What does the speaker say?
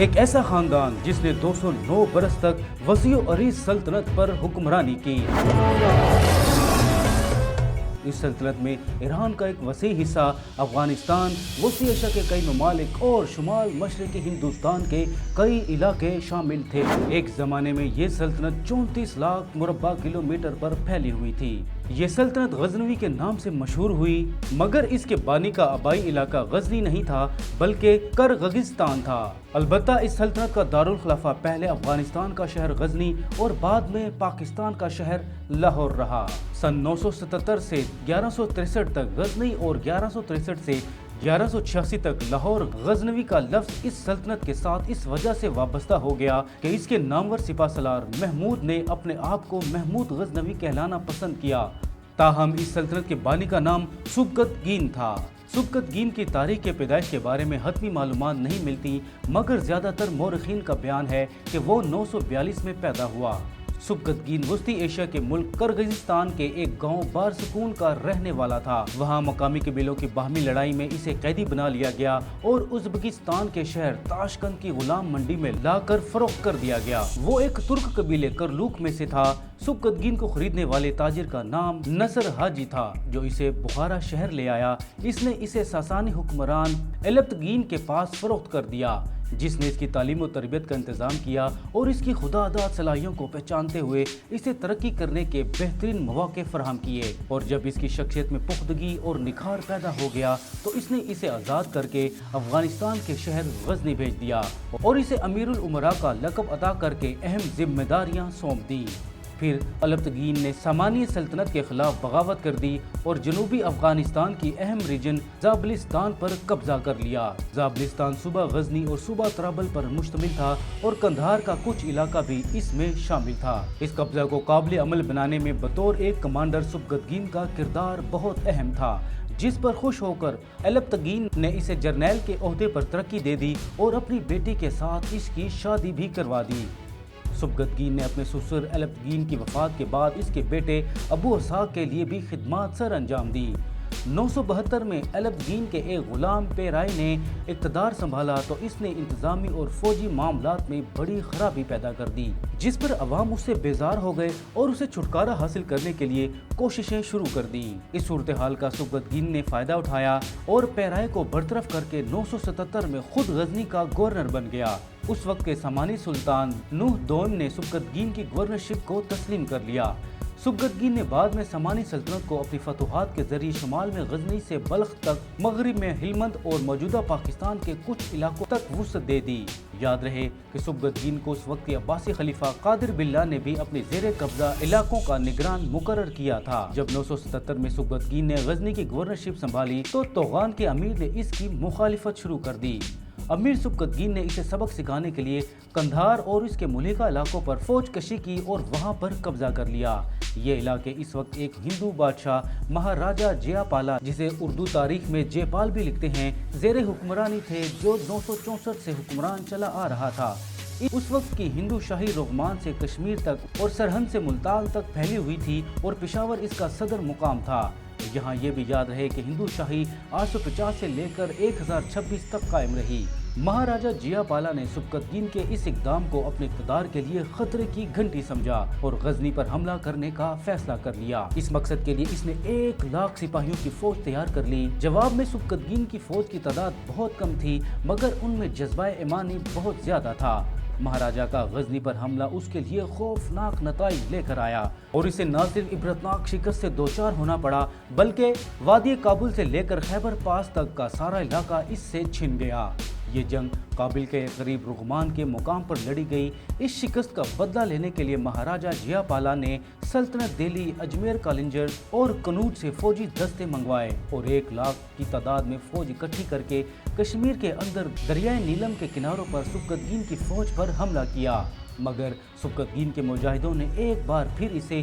ایک ایسا خاندان جس نے 209 برس تک وسیع و عریض سلطنت پر حکمرانی کی۔ اس سلطنت میں ایران کا ایک وسیع حصہ، افغانستان، وسطی ایشیا کے کئی ممالک اور شمال مشرقی ہندوستان کے کئی علاقے شامل تھے۔ ایک زمانے میں یہ سلطنت 34 لاکھ مربع کلومیٹر پر پھیلی ہوئی تھی۔ یہ سلطنت غزنوی کے نام سے مشہور ہوئی، مگر اس کے بانی کا آبائی علاقہ غزنی نہیں تھا بلکہ کرغزستان تھا۔ البتہ اس سلطنت کا دارالخلافہ پہلے افغانستان کا شہر غزنی اور بعد میں پاکستان کا شہر لاہور رہا۔ سن 977 سے 1163 تک غزنی اور 1163 سے 1186 تک لاہور غزنوی کا لفظ اس سلطنت کے ساتھ اس وجہ سے وابستہ ہو گیا کہ اس کے نامور سپہ سالار محمود نے اپنے آپ کو محمود غزنوی کہلانا پسند کیا۔ تاہم اس سلطنت کے بانی کا نام سبکت گین تھا۔ سبکت گین کی تاریخ کے پیدائش کے بارے میں حتمی معلومات نہیں ملتی، مگر زیادہ تر مورخین کا بیان ہے کہ وہ 942 میں پیدا ہوا۔ سبکت گین وسطی ایشیا کے ملک کرغزستان کے ایک گاؤں بارسکون کا رہنے والا تھا۔ وہاں مقامی قبیلوں کی باہمی لڑائی میں اسے قیدی بنا لیا گیا اور ازبکستان کے شہر تاشکند کی غلام منڈی میں لا کر فروخت کر دیا گیا۔ وہ ایک ترک قبیلے کرلوک میں سے تھا۔ سبکت گین کو خریدنے والے تاجر کا نام نصر حاجی تھا جو اسے بخارا شہر لے آیا۔ اس نے اسے ساسانی حکمران الپتگین کے پاس فروخت کر دیا، جس نے اس کی تعلیم و تربیت کا انتظام کیا اور اس کی خدا داد صلاحیتوں کو پہچانتے ہوئے اسے ترقی کرنے کے بہترین مواقع فراہم کیے۔ اور جب اس کی شخصیت میں پختگی اور نکھار پیدا ہو گیا تو اس نے اسے آزاد کر کے افغانستان کے شہر غزنی بھیج دیا اور اسے امیر الامراء کا لقب عطا کر کے اہم ذمہ داریاں سونپ دی۔ پھر الپتگین نے سامانی سلطنت کے خلاف بغاوت کر دی اور جنوبی افغانستان کی اہم ریجن زابلستان پر قبضہ کر لیا۔ زابلستان صوبہ غزنی اور صوبہ ترابل پر مشتمل تھا اور قندھار کا کچھ علاقہ بھی اس میں شامل تھا۔ اس قبضہ کو قابل عمل بنانے میں بطور ایک کمانڈر سبکت گین کا کردار بہت اہم تھا، جس پر خوش ہو کر الپتگین نے اسے جرنیل کے عہدے پر ترقی دے دی اور اپنی بیٹی کے ساتھ اس کی شادی بھی کروا دی۔ سبکت گین نے اپنے سسر الپتگین کی وفات کے بعد اس کے بیٹے ابو اسحاق کے لیے بھی خدمات سر انجام دی۔ 972 میں الپتگین کے ایک غلام پیرائے نے اقتدار سنبھالا تو اس نے انتظامی اور فوجی معاملات میں بڑی خرابی پیدا کر دی، جس پر عوام اس سے بیزار ہو گئے اور اسے چھٹکارا حاصل کرنے کے لیے کوششیں شروع کر دیں۔ اس صورتحال کا سبکت گین نے فائدہ اٹھایا اور پیرائے کو برطرف کر کے 977 میں خود غزنی کا گورنر بن گیا۔ اس وقت کے سامانی سلطان نوح دوم نے سبکت گین کی گورنرشپ کو تسلیم کر لیا۔ سبکت گین نے بعد میں سامانی سلطنت کو اپنی فتوحات کے ذریعے شمال میں غزنی سے بلخ تک، مغرب میں ہلمند اور موجودہ پاکستان کے کچھ علاقوں تک وسعت دے دی۔ یاد رہے کہ سبکت گین کو اس وقت کے عباسی خلیفہ قادر باللہ نے بھی اپنے زیر قبضہ علاقوں کا نگران مقرر کیا تھا۔ جب 977 میں سبکت گین نے غزنی کی گورنرشپ سنبھالی تو توغان کے امیر نے اس کی مخالفت شروع کر دی۔ امیر سبکت گین نے اسے سبق سکھانے کے لیے قندھار اور اس کے ملحقہ علاقوں پر فوج کشی کی اور وہاں پر قبضہ کر لیا۔ یہ علاقے اس وقت ایک ہندو بادشاہ مہاراجہ جیا پالا، جسے اردو تاریخ میں جے پال بھی لکھتے ہیں، زیر حکمرانی تھے، جو 964 سے حکمران چلا آ رہا تھا۔ اس وقت کی ہندو شاہی روغمان سے کشمیر تک اور سرہند سے ملتان تک پھیلی ہوئی تھی اور پشاور اس کا صدر مقام تھا۔ یہاں یہ بھی یاد رہے کہ ہندو شاہی 850 سے لے کر 1026 تک قائم رہی۔ مہاراجہ جیا پالا نے سبکت گین کے اس اقدام کو اپنے اقتدار کے لیے خطرے کی گھنٹی سمجھا اور غزنی پر حملہ کرنے کا فیصلہ کر لیا۔ اس مقصد کے لیے اس نے 1 لاکھ سپاہیوں کی فوج تیار کر لی۔ جواب میں سبکت گین کی فوج کی تعداد بہت کم تھی، مگر ان میں جذبہ ایمانی بہت زیادہ تھا۔ مہاراجہ کا غزنی پر حملہ اس کے لیے خوفناک نتائج لے کر آیا اور اسے نہ صرف عبرتناک شکست سے دوچار ہونا پڑا بلکہ وادی کابل سے لے کر خیبر پاس تک کا سارا علاقہ اس سے چھن گیا۔ یہ جنگ کابل کے قریب رغمان کے مقام پر لڑی گئی۔ اس شکست کا بدلہ لینے کے لیے مہاراجہ جیا پالا نے سلطنت دہلی، اجمیر کالنجر اور کنوج سے فوجی دستے منگوائے اور 1 لاکھ کی تعداد میں فوج اکٹھی کر کے کشمیر کے اندر دریائے نیلم کے کناروں پر سبکت گین کی فوج پر حملہ کیا، مگر سبکت گین کے مجاہدوں نے ایک بار پھر اسے